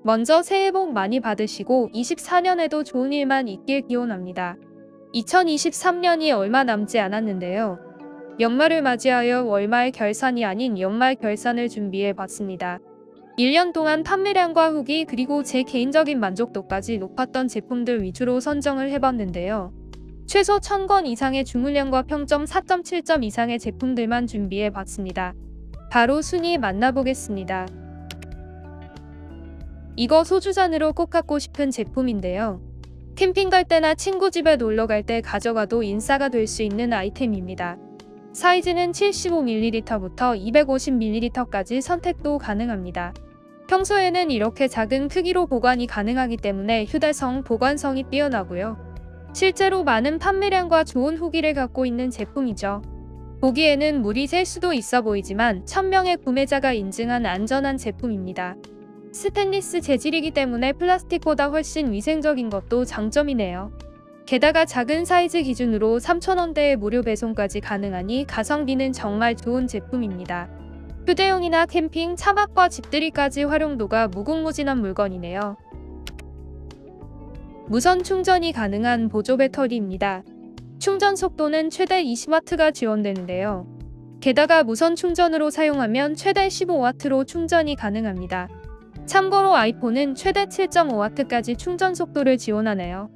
먼저 새해 복 많이 받으시고 24년에도 좋은 일만 있길 기원합니다. 2023년이 얼마 남지 않았는데요. 연말을 맞이하여 월말 결산이 아닌 연말 결산을 준비해 봤습니다. 1년 동안 판매량과 후기 그리고 제 개인적인 만족도까지 높았던 제품들 위주로 선정을 해봤는데요. 최소 1000권 이상의 주문량과 평점 4.7점 이상의 제품들만 준비해 봤습니다. 바로 순위 만나보겠습니다. 이거 소주잔으로 꼭 갖고 싶은 제품인데요. 캠핑 갈 때나 친구 집에 놀러 갈 때 가져가도 인싸가 될 수 있는 아이템입니다. 사이즈는 75ml부터 250ml까지 선택도 가능합니다. 평소에는 이렇게 작은 크기로 보관이 가능하기 때문에 휴대성, 보관성이 뛰어나고요. 실제로 많은 판매량과 좋은 후기를 갖고 있는 제품이죠. 보기에는 물이 셀 수도 있어 보이지만 1000명의 구매자가 인증한 안전한 제품입니다. 스테인리스 재질이기 때문에 플라스틱보다 훨씬 위생적인 것도 장점이네요. 게다가 작은 사이즈 기준으로 3,000원대의 무료 배송까지 가능하니 가성비는 정말 좋은 제품입니다. 휴대용이나 캠핑, 차박과 집들이까지 활용도가 무궁무진한 물건이네요. 무선 충전이 가능한 보조 배터리입니다. 충전 속도는 최대 20W가 지원되는데요. 게다가 무선 충전으로 사용하면 최대 15W로 충전이 가능합니다. 참고로 아이폰은 최대 7.5W까지 충전 속도를 지원하네요.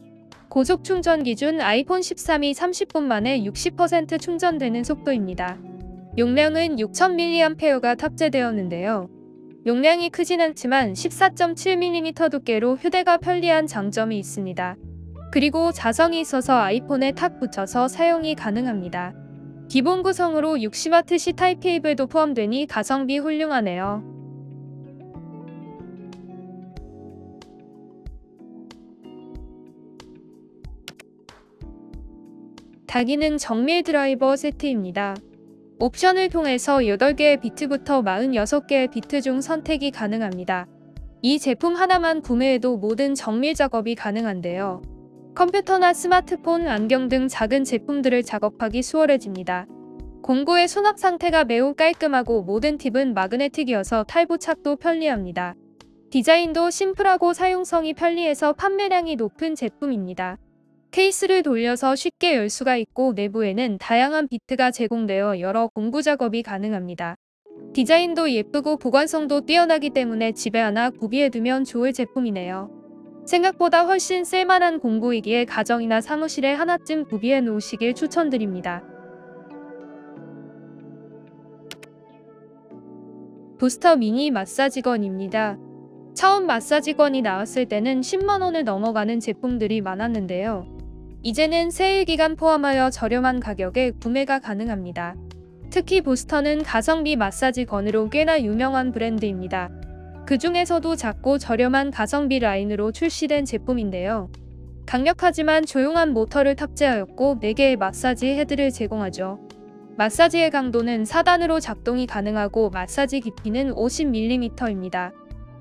고속 충전 기준 아이폰 13이 30분 만에 60% 충전되는 속도입니다. 용량은 6000mAh가 탑재되었는데요. 용량이 크진 않지만 14.7mm 두께로 휴대가 편리한 장점이 있습니다. 그리고 자성이 있어서 아이폰에 탁 붙여서 사용이 가능합니다. 기본 구성으로 60W 타입 케이블도 포함되니 가성비 훌륭하네요. 다기능 정밀 드라이버 세트입니다. 옵션을 통해서 8개의 비트부터 46개의 비트 중 선택이 가능합니다. 이 제품 하나만 구매해도 모든 정밀 작업이 가능한데요. 컴퓨터나 스마트폰, 안경 등 작은 제품들을 작업하기 수월해집니다. 공구의 수납 상태가 매우 깔끔하고 모든 팁은 마그네틱이어서 탈부착도 편리합니다. 디자인도 심플하고 사용성이 편리해서 판매량이 높은 제품입니다. 케이스를 돌려서 쉽게 열 수가 있고 내부에는 다양한 비트가 제공되어 여러 공구 작업이 가능합니다. 디자인도 예쁘고 보관성도 뛰어나기 때문에 집에 하나 구비해두면 좋을 제품이네요. 생각보다 훨씬 쓸만한 공구이기에 가정이나 사무실에 하나쯤 구비해 놓으시길 추천드립니다. 부스터 미니 마사지건입니다. 처음 마사지건이 나왔을 때는 10만원을 넘어가는 제품들이 많았는데요. 이제는 세일 기간 포함하여 저렴한 가격에 구매가 가능합니다. 특히 부스터는 가성비 마사지건으로 꽤나 유명한 브랜드입니다. 그 중에서도 작고 저렴한 가성비 라인으로 출시된 제품인데요. 강력하지만 조용한 모터를 탑재하였고 4개의 마사지 헤드를 제공하죠. 마사지의 강도는 4단으로 작동이 가능하고 마사지 깊이는 50mm입니다.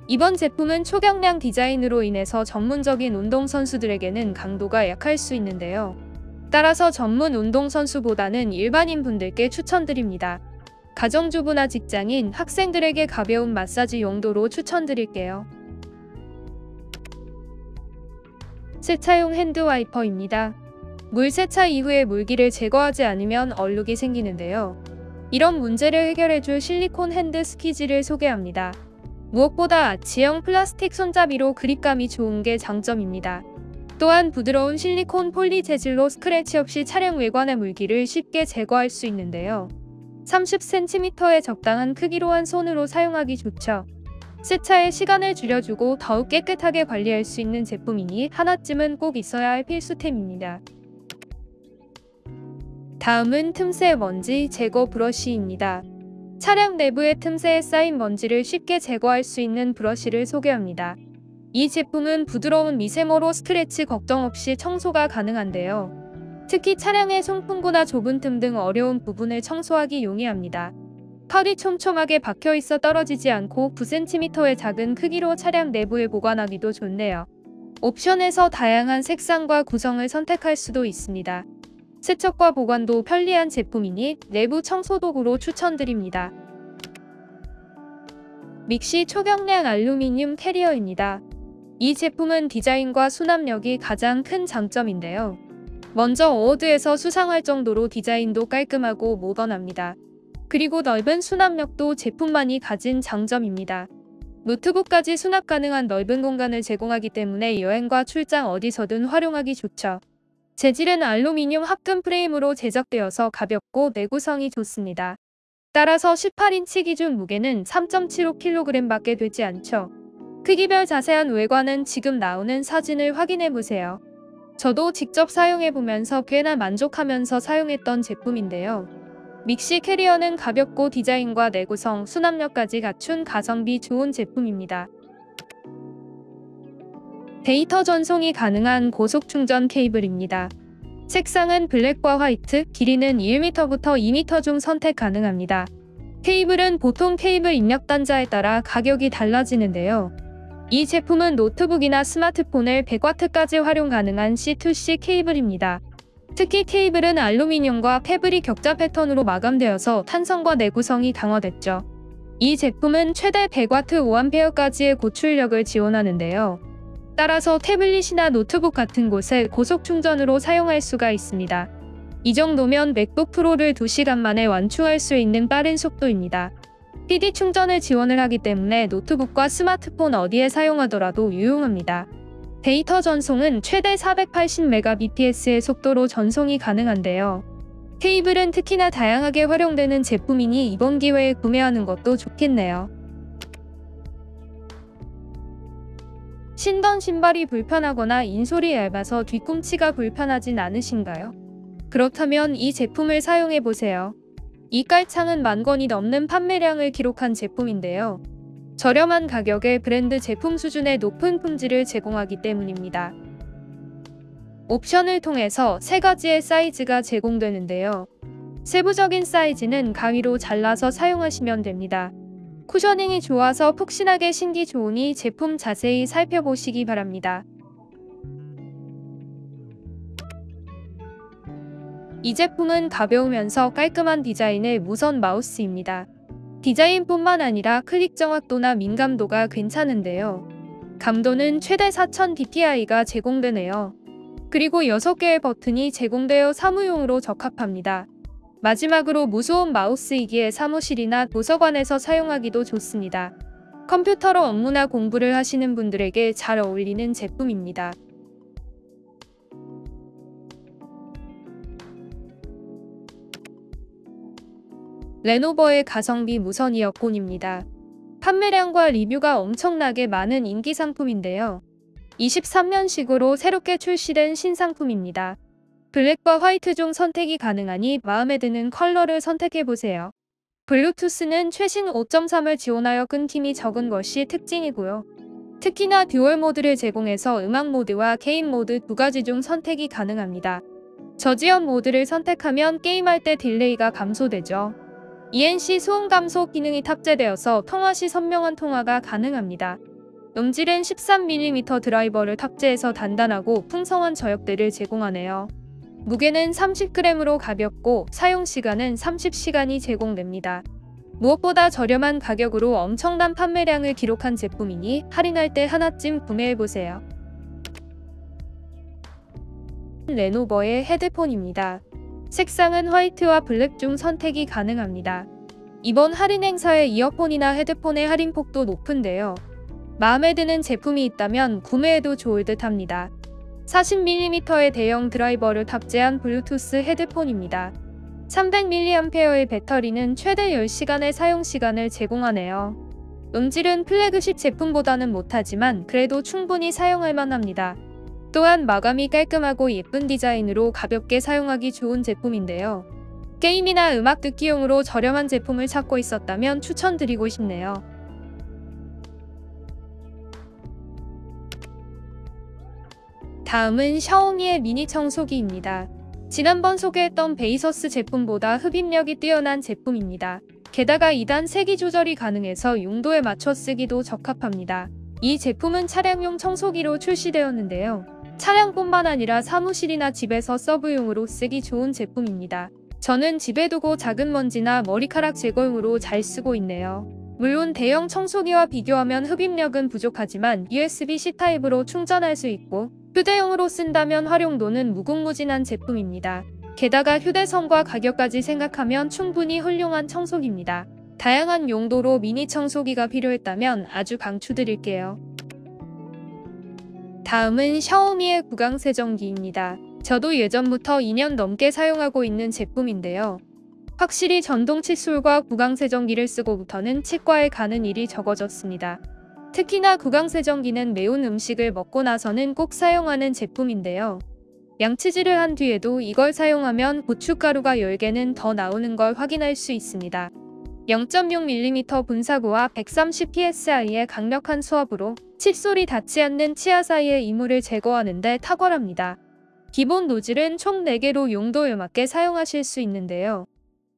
이번 제품은 초경량 디자인으로 인해서 전문적인 운동선수들에게는 강도가 약할 수 있는데요. 따라서 전문 운동선수보다는 일반인 분들께 추천드립니다. 가정주부나 직장인, 학생들에게 가벼운 마사지 용도로 추천드릴게요. 세차용 핸드 와이퍼입니다. 물 세차 이후에 물기를 제거하지 않으면 얼룩이 생기는데요. 이런 문제를 해결해줄 실리콘 핸드 스키지를 소개합니다. 무엇보다 아치형 플라스틱 손잡이로 그립감이 좋은 게 장점입니다. 또한 부드러운 실리콘 폴리 재질로 스크래치 없이 차량 외관의 물기를 쉽게 제거할 수 있는데요. 30cm의 적당한 크기로 한 손으로 사용하기 좋죠. 세차의 시간을 줄여주고 더욱 깨끗하게 관리할 수 있는 제품이니 하나쯤은 꼭 있어야 할 필수템입니다. 다음은 틈새 먼지 제거 브러쉬입니다. 차량 내부의 틈새에 쌓인 먼지를 쉽게 제거할 수 있는 브러쉬를 소개합니다. 이 제품은 부드러운 미세모로 스크래치 걱정 없이 청소가 가능한데요. 특히 차량의 송풍구나 좁은 틈 등 어려운 부분을 청소하기 용이합니다. 털이 촘촘하게 박혀있어 떨어지지 않고 9cm의 작은 크기로 차량 내부에 보관하기도 좋네요. 옵션에서 다양한 색상과 구성을 선택할 수도 있습니다. 세척과 보관도 편리한 제품이니 내부 청소 도구로 추천드립니다. 믹시 초경량 알루미늄 캐리어입니다. 이 제품은 디자인과 수납력이 가장 큰 장점인데요. 먼저 어워드에서 수상할 정도로 디자인도 깔끔하고 모던합니다. 그리고 넓은 수납력도 제품만이 가진 장점입니다. 노트북까지 수납 가능한 넓은 공간을 제공하기 때문에 여행과 출장 어디서든 활용하기 좋죠. 재질은 알루미늄 합금 프레임으로 제작되어서 가볍고 내구성이 좋습니다. 따라서 18인치 기준 무게는 3.75kg밖에 되지 않죠. 크기별 자세한 외관은 지금 나오는 사진을 확인해보세요. 저도 직접 사용해보면서 꽤나 만족하면서 사용했던 제품인데요. 믹시 캐리어는 가볍고 디자인과 내구성, 수납력까지 갖춘 가성비 좋은 제품입니다. 데이터 전송이 가능한 고속 충전 케이블입니다. 색상은 블랙과 화이트, 길이는 1m부터 2m 중 선택 가능합니다. 케이블은 보통 케이블 입력 단자에 따라 가격이 달라지는데요. 이 제품은 노트북이나 스마트폰을 100W까지 활용 가능한 C2C 케이블입니다. 특히 케이블은 알루미늄과 패브릭 격자 패턴으로 마감되어서 탄성과 내구성이 강화됐죠. 이 제품은 최대 100W 5A까지의 고출력을 지원하는데요. 따라서 태블릿이나 노트북 같은 곳에 고속 충전으로 사용할 수가 있습니다. 이 정도면 맥북 프로를 2시간 만에 완충할 수 있는 빠른 속도입니다. PD 충전을 지원을 하기 때문에 노트북과 스마트폰 어디에 사용하더라도 유용합니다. 데이터 전송은 최대 480Mbps의 속도로 전송이 가능한데요. 케이블은 특히나 다양하게 활용되는 제품이니 이번 기회에 구매하는 것도 좋겠네요. 신던 신발이 불편하거나 인솔이 얇아서 뒤꿈치가 불편하진 않으신가요? 그렇다면 이 제품을 사용해보세요. 이 깔창은 10,000건이 넘는 판매량을 기록한 제품인데요. 저렴한 가격에 브랜드 제품 수준의 높은 품질을 제공하기 때문입니다. 옵션을 통해서 3가지의 사이즈가 제공되는데요. 세부적인 사이즈는 가위로 잘라서 사용하시면 됩니다. 쿠셔닝이 좋아서 푹신하게 신기 좋으니 제품 자세히 살펴보시기 바랍니다. 이 제품은 가벼우면서 깔끔한 디자인의 무선 마우스입니다. 디자인뿐만 아니라 클릭 정확도나 민감도가 괜찮은데요. 감도는 최대 4000dpi가 제공되네요. 그리고 6개의 버튼이 제공되어 사무용으로 적합합니다. 마지막으로 무소음 마우스이기에 사무실이나 도서관에서 사용하기도 좋습니다. 컴퓨터로 업무나 공부를 하시는 분들에게 잘 어울리는 제품입니다. 레노버의 가성비 무선 이어폰입니다. 판매량과 리뷰가 엄청나게 많은 인기 상품인데요. 23년식으로 새롭게 출시된 신상품입니다. 블랙과 화이트 중 선택이 가능하니 마음에 드는 컬러를 선택해보세요. 블루투스는 최신 5.3을 지원하여 끊김이 적은 것이 특징이고요. 특히나 듀얼 모드를 제공해서 음악 모드와 게임 모드 2가지 중 선택이 가능합니다. 저지연 모드를 선택하면 게임할 때 딜레이가 감소되죠. ENC 소음 감소 기능이 탑재되어서 통화 시 선명한 통화가 가능합니다. 음질은 13mm 드라이버를 탑재해서 단단하고 풍성한 저역대를 제공하네요. 무게는 30g으로 가볍고 사용시간은 30시간이 제공됩니다. 무엇보다 저렴한 가격으로 엄청난 판매량을 기록한 제품이니 할인할 때 하나쯤 구매해보세요. 레노버의 헤드폰입니다. 색상은 화이트와 블랙 중 선택이 가능합니다. 이번 할인 행사의 이어폰이나 헤드폰의 할인폭도 높은데요. 마음에 드는 제품이 있다면 구매해도 좋을 듯 합니다. 40mm의 대형 드라이버를 탑재한 블루투스 헤드폰입니다. 300mAh의 배터리는 최대 10시간의 사용시간을 제공하네요. 음질은 플래그십 제품보다는 못하지만 그래도 충분히 사용할 만합니다. 또한 마감이 깔끔하고 예쁜 디자인으로 가볍게 사용하기 좋은 제품인데요. 게임이나 음악 듣기용으로 저렴한 제품을 찾고 있었다면 추천드리고 싶네요. 다음은 샤오미의 미니 청소기입니다. 지난번 소개했던 베이서스 제품보다 흡입력이 뛰어난 제품입니다. 게다가 2단 세기 조절이 가능해서 용도에 맞춰 쓰기도 적합합니다. 이 제품은 차량용 청소기로 출시되었는데요. 차량뿐만 아니라 사무실이나 집에서 서브용으로 쓰기 좋은 제품입니다. 저는 집에 두고 작은 먼지나 머리카락 제거용으로 잘 쓰고 있네요. 물론 대형 청소기와 비교하면 흡입력은 부족하지만 USB-C 타입으로 충전할 수 있고 휴대용으로 쓴다면 활용도는 무궁무진한 제품입니다. 게다가 휴대성과 가격까지 생각하면 충분히 훌륭한 청소기입니다. 다양한 용도로 미니 청소기가 필요했다면 아주 강추드릴게요. 다음은 샤오미의 구강세정기입니다. 저도 예전부터 2년 넘게 사용하고 있는 제품인데요. 확실히 전동 칫솔과 구강세정기를 쓰고부터는 치과에 가는 일이 적어졌습니다. 특히나 구강세정기는 매운 음식을 먹고 나서는 꼭 사용하는 제품인데요. 양치질을 한 뒤에도 이걸 사용하면 고춧가루가 10개는 더 나오는 걸 확인할 수 있습니다. 0.6mm 분사구와 130psi의 강력한 수압으로 칫솔이 닿지 않는 치아 사이의 이물을 제거하는 데 탁월합니다. 기본 노즐은 총 4개로 용도에 맞게 사용하실 수 있는데요.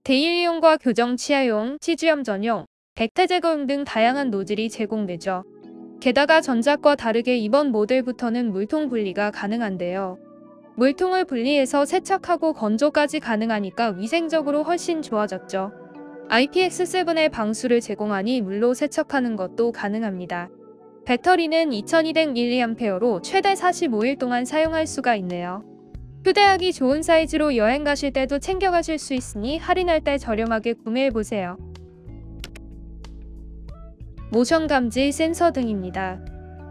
데일리용과 교정 치아용, 치주염 전용, 백태 제거용 등 다양한 노즐이 제공되죠. 게다가 전작과 다르게 이번 모델부터는 물통 분리가 가능한데요. 물통을 분리해서 세척하고 건조까지 가능하니까 위생적으로 훨씬 좋아졌죠. IPX7의 방수를 제공하니 물로 세척하는 것도 가능합니다. 배터리는 2200mAh로 최대 45일 동안 사용할 수가 있네요. 휴대하기 좋은 사이즈로 여행 가실 때도 챙겨가실 수 있으니 할인할 때 저렴하게 구매해보세요. 모션 감지 센서 등입니다.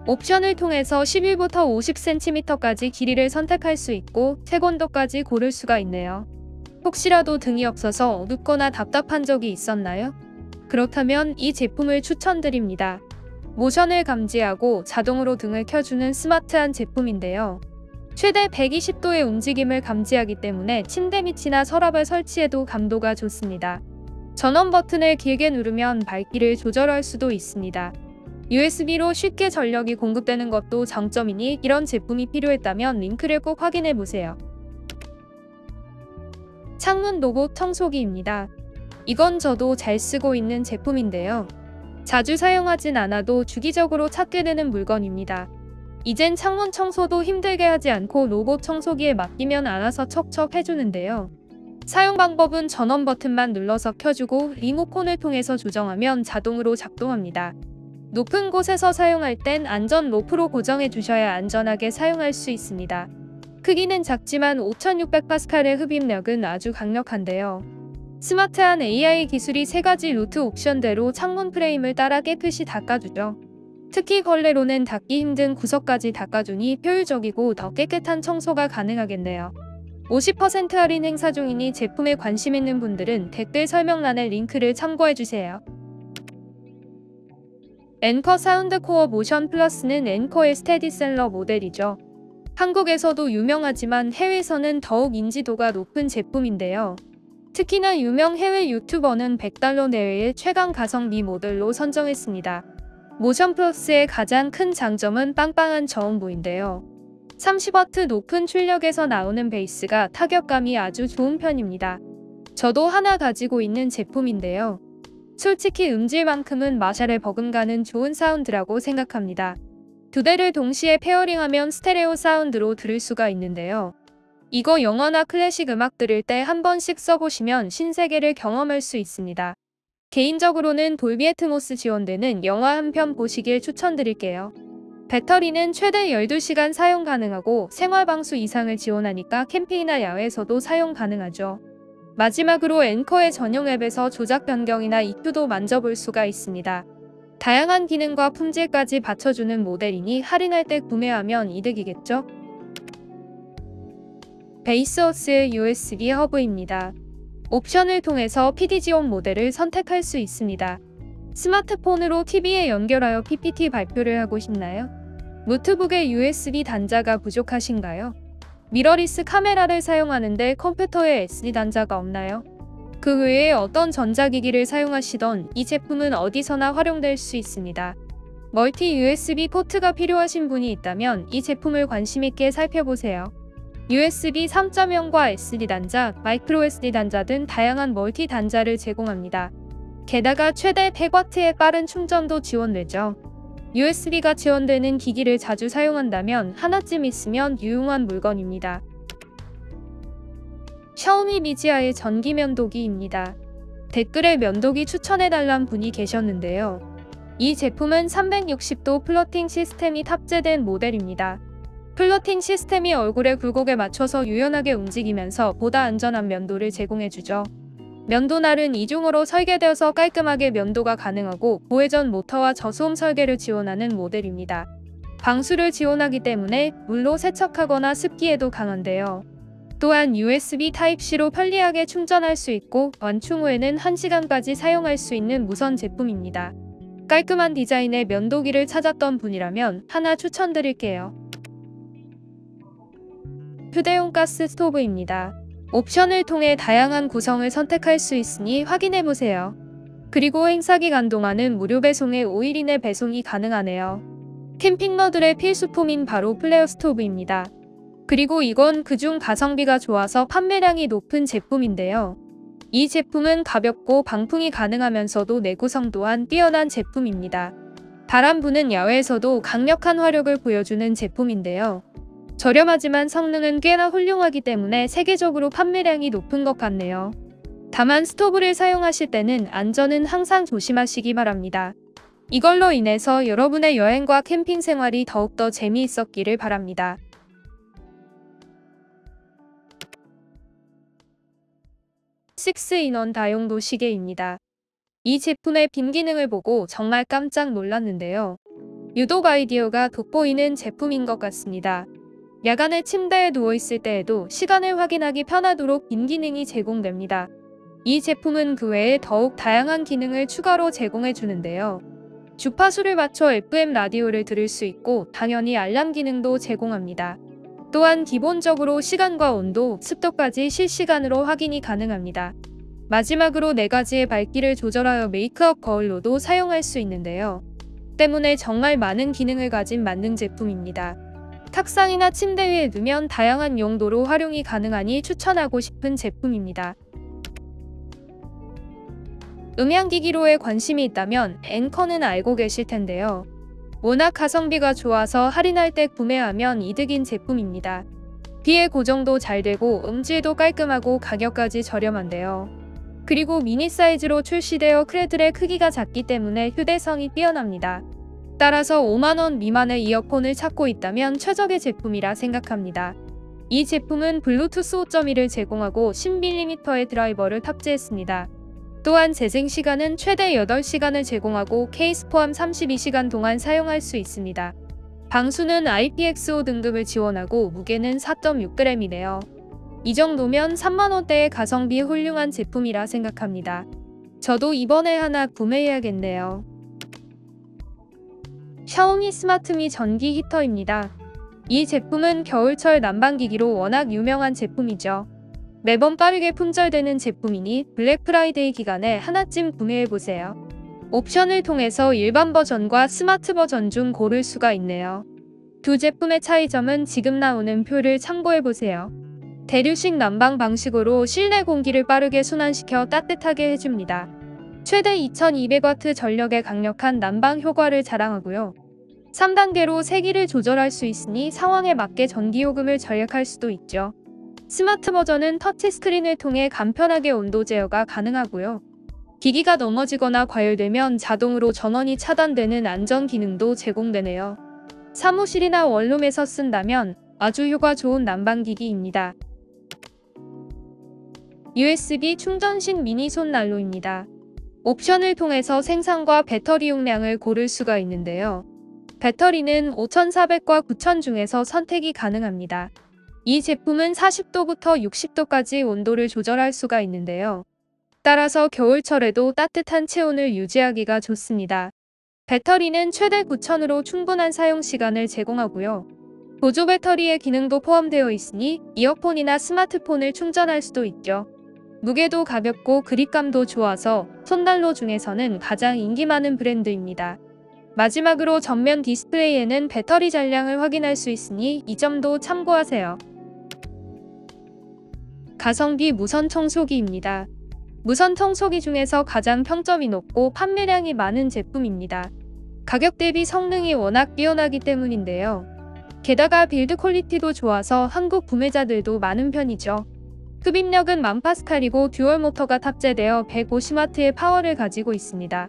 옵션을 통해서 11부터 50cm까지 길이를 선택할 수 있고 채곤도까지 고를 수가 있네요. 혹시라도 등이 없어서 어둡거나 답답한 적이 있었나요? 그렇다면 이 제품을 추천드립니다. 모션을 감지하고 자동으로 등을 켜주는 스마트한 제품인데요. 최대 120도의 움직임을 감지하기 때문에 침대 밑이나 서랍을 설치해도 감도가 좋습니다. 전원 버튼을 길게 누르면 밝기를 조절할 수도 있습니다. USB로 쉽게 전력이 공급되는 것도 장점이니 이런 제품이 필요했다면 링크를 꼭 확인해보세요. 창문 로봇 청소기입니다. 이건 저도 잘 쓰고 있는 제품인데요. 자주 사용하진 않아도 주기적으로 찾게 되는 물건입니다. 이젠 창문 청소도 힘들게 하지 않고 로봇 청소기에 맡기면 알아서 척척 해주는데요. 사용 방법은 전원 버튼만 눌러서 켜주고 리모컨을 통해서 조정하면 자동으로 작동합니다. 높은 곳에서 사용할 땐 안전 로프로 고정해 주셔야 안전하게 사용할 수 있습니다. 크기는 작지만 5600파스칼의 흡입력은 아주 강력한데요. 스마트한 AI 기술이 3가지 루트 옵션대로 창문 프레임을 따라 깨끗이 닦아주죠. 특히 걸레로는 닦기 힘든 구석까지 닦아주니 효율적이고 더 깨끗한 청소가 가능하겠네요. 50% 할인 행사 중이니 제품에 관심 있는 분들은 댓글 설명란의 링크를 참고해주세요. 앵커 사운드 코어 모션 플러스는 앵커의 스테디셀러 모델이죠. 한국에서도 유명하지만 해외에서는 더욱 인지도가 높은 제품인데요. 특히나 유명 해외 유튜버는 $100 내외의 최강 가성비 모델로 선정했습니다. 모션 플러스의 가장 큰 장점은 빵빵한 저음부인데요. 30W 높은 출력에서 나오는 베이스가 타격감이 아주 좋은 편입니다. 저도 하나 가지고 있는 제품인데요. 솔직히 음질만큼은 마샬의 버금가는 좋은 사운드라고 생각합니다. 2대를 동시에 페어링하면 스테레오 사운드로 들을 수가 있는데요. 이거 영화나 클래식 음악 들을 때 한 번씩 써보시면 신세계를 경험할 수 있습니다. 개인적으로는 돌비 애트모스 지원되는 영화 한 편 보시길 추천드릴게요. 배터리는 최대 12시간 사용 가능하고 생활방수 이상을 지원하니까 캠핑이나 야외에서도 사용 가능하죠. 마지막으로 앵커의 전용 앱에서 조작 변경이나 EQ도 만져볼 수가 있습니다. 다양한 기능과 품질까지 받쳐주는 모델이니 할인할 때 구매하면 이득이겠죠? 베이스워스의 USB 허브입니다. 옵션을 통해서 PD 지원 모델을 선택할 수 있습니다. 스마트폰으로 TV에 연결하여 PPT 발표를 하고 싶나요? 노트북에 USB 단자가 부족하신가요? 미러리스 카메라를 사용하는데 컴퓨터에 SD 단자가 없나요? 그 외에 어떤 전자기기를 사용하시던 이 제품은 어디서나 활용될 수 있습니다. 멀티 USB 포트가 필요하신 분이 있다면 이 제품을 관심있게 살펴보세요. USB 3.0과 SD 단자, 마이크로 SD 단자 등 다양한 멀티 단자를 제공합니다. 게다가 최대 100W의 빠른 충전도 지원되죠. USB가 지원되는 기기를 자주 사용한다면 하나쯤 있으면 유용한 물건입니다. 샤오미 미지아의 전기 면도기입니다. 댓글에 면도기 추천해달란 분이 계셨는데요. 이 제품은 360도 플러팅 시스템이 탑재된 모델입니다. 플러팅 시스템이 얼굴의 굴곡에 맞춰서 유연하게 움직이면서 보다 안전한 면도를 제공해주죠. 면도날은 이중으로 설계되어서 깔끔하게 면도가 가능하고 고회전 모터와 저소음 설계를 지원하는 모델입니다. 방수를 지원하기 때문에 물로 세척하거나 습기에도 강한데요. 또한 USB 타입C로 편리하게 충전할 수 있고 완충 후에는 1시간까지 사용할 수 있는 무선 제품입니다. 깔끔한 디자인의 면도기를 찾았던 분이라면 하나 추천드릴게요. 휴대용 가스 스토브입니다. 옵션을 통해 다양한 구성을 선택할 수 있으니 확인해보세요. 그리고 행사 기간 동안은 무료 배송에 5일 이내 배송이 가능하네요. 캠핑러들의 필수품인 바로 플레어 스토브입니다. 그리고 이건 그중 가성비가 좋아서 판매량이 높은 제품인데요. 이 제품은 가볍고 방풍이 가능하면서도 내구성 또한 뛰어난 제품입니다. 바람부는 야외에서도 강력한 화력을 보여주는 제품인데요. 저렴하지만 성능은 꽤나 훌륭하기 때문에 세계적으로 판매량이 높은 것 같네요. 다만 스토브를 사용하실 때는 안전은 항상 조심하시기 바랍니다. 이걸로 인해서 여러분의 여행과 캠핑 생활이 더욱더 재미있었기를 바랍니다. 식스인원 다용도 시계입니다. 이 제품의 빔 기능을 보고 정말 깜짝 놀랐는데요. 유독 아이디어가 돋보이는 제품인 것 같습니다. 야간에 침대에 누워있을 때에도 시간을 확인하기 편하도록 빔 기능이 제공됩니다. 이 제품은 그 외에 더욱 다양한 기능을 추가로 제공해주는데요. 주파수를 맞춰 FM 라디오를 들을 수 있고 당연히 알람 기능도 제공합니다. 또한 기본적으로 시간과 온도, 습도까지 실시간으로 확인이 가능합니다. 마지막으로 4가지의 밝기를 조절하여 메이크업 거울로도 사용할 수 있는데요. 때문에 정말 많은 기능을 가진 만능 제품입니다. 탁상이나 침대 위에 두면 다양한 용도로 활용이 가능하니 추천하고 싶은 제품입니다. 음향기기로에 관심이 있다면 앵커는 알고 계실 텐데요. 워낙 가성비가 좋아서 할인할 때 구매하면 이득인 제품입니다. 비의 고정도 잘 되고 음질도 깔끔하고 가격까지 저렴한데요. 그리고 미니 사이즈로 출시되어 크레들의 크기가 작기 때문에 휴대성이 뛰어납니다. 따라서 5만원 미만의 이어폰을 찾고 있다면 최적의 제품이라 생각합니다. 이 제품은 블루투스 5.1을 제공하고 10mm의 드라이버를 탑재했습니다. 또한 재생시간은 최대 8시간을 제공하고 케이스 포함 32시간 동안 사용할 수 있습니다. 방수는 IPX5 등급을 지원하고 무게는 4.6g이네요. 이 정도면 3만원대의 가성비 훌륭한 제품이라 생각합니다. 저도 이번에 하나 구매해야겠네요. 샤오미 스마트미 전기 히터입니다. 이 제품은 겨울철 난방기기로 워낙 유명한 제품이죠. 매번 빠르게 품절되는 제품이니 블랙 프라이데이 기간에 하나쯤 구매해보세요. 옵션을 통해서 일반 버전과 스마트 버전 중 고를 수가 있네요. 두 제품의 차이점은 지금 나오는 표를 참고해보세요. 대류식 난방 방식으로 실내 공기를 빠르게 순환시켜 따뜻하게 해줍니다. 최대 2200W 전력의 강력한 난방 효과를 자랑하고요. 3단계로 세기를 조절할 수 있으니 상황에 맞게 전기요금을 절약할 수도 있죠. 스마트 버전은 터치스크린을 통해 간편하게 온도 제어가 가능하고요. 기기가 넘어지거나 과열되면 자동으로 전원이 차단되는 안전 기능도 제공되네요. 사무실이나 원룸에서 쓴다면 아주 효과 좋은 난방기기입니다. USB 충전식 미니 손난로입니다. 옵션을 통해서 생산과 배터리 용량을 고를 수가 있는데요. 배터리는 5400과 9000 중에서 선택이 가능합니다. 이 제품은 40도부터 60도까지 온도를 조절할 수가 있는데요. 따라서 겨울철에도 따뜻한 체온을 유지하기가 좋습니다. 배터리는 최대 9000으로 충분한 사용 시간을 제공하고요. 보조 배터리의 기능도 포함되어 있으니 이어폰이나 스마트폰을 충전할 수도 있죠. 무게도 가볍고 그립감도 좋아서 손난로 중에서는 가장 인기 많은 브랜드입니다. 마지막으로 전면 디스플레이에는 배터리 잔량을 확인할 수 있으니 이 점도 참고하세요. 가성비 무선 청소기입니다. 무선 청소기 중에서 가장 평점이 높고 판매량이 많은 제품입니다. 가격 대비 성능이 워낙 뛰어나기 때문인데요. 게다가 빌드 퀄리티도 좋아서 한국 구매자들도 많은 편이죠. 흡입력은 1000파스칼이고 듀얼 모터가 탑재되어 150W의 파워를 가지고 있습니다.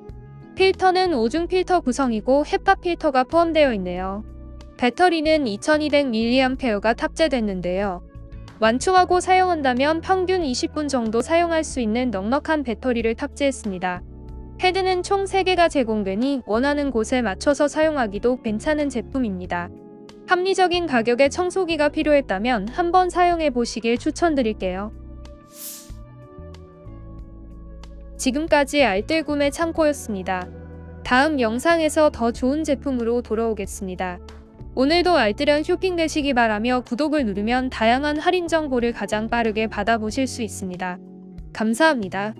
필터는 5중 필터 구성이고 햇밥 필터가 포함되어 있네요. 배터리는 2200mAh가 탑재됐는데요. 완충하고 사용한다면 평균 20분 정도 사용할 수 있는 넉넉한 배터리를 탑재했습니다. 패드는 총 3개가 제공되니 원하는 곳에 맞춰서 사용하기도 괜찮은 제품입니다. 합리적인 가격에 청소기가 필요했다면 한번 사용해 보시길 추천드릴게요. 지금까지 알뜰 구매 창고였습니다. 다음 영상에서 더 좋은 제품으로 돌아오겠습니다. 오늘도 알뜰한 쇼핑 되시기 바라며 구독을 누르면 다양한 할인 정보를 가장 빠르게 받아보실 수 있습니다. 감사합니다.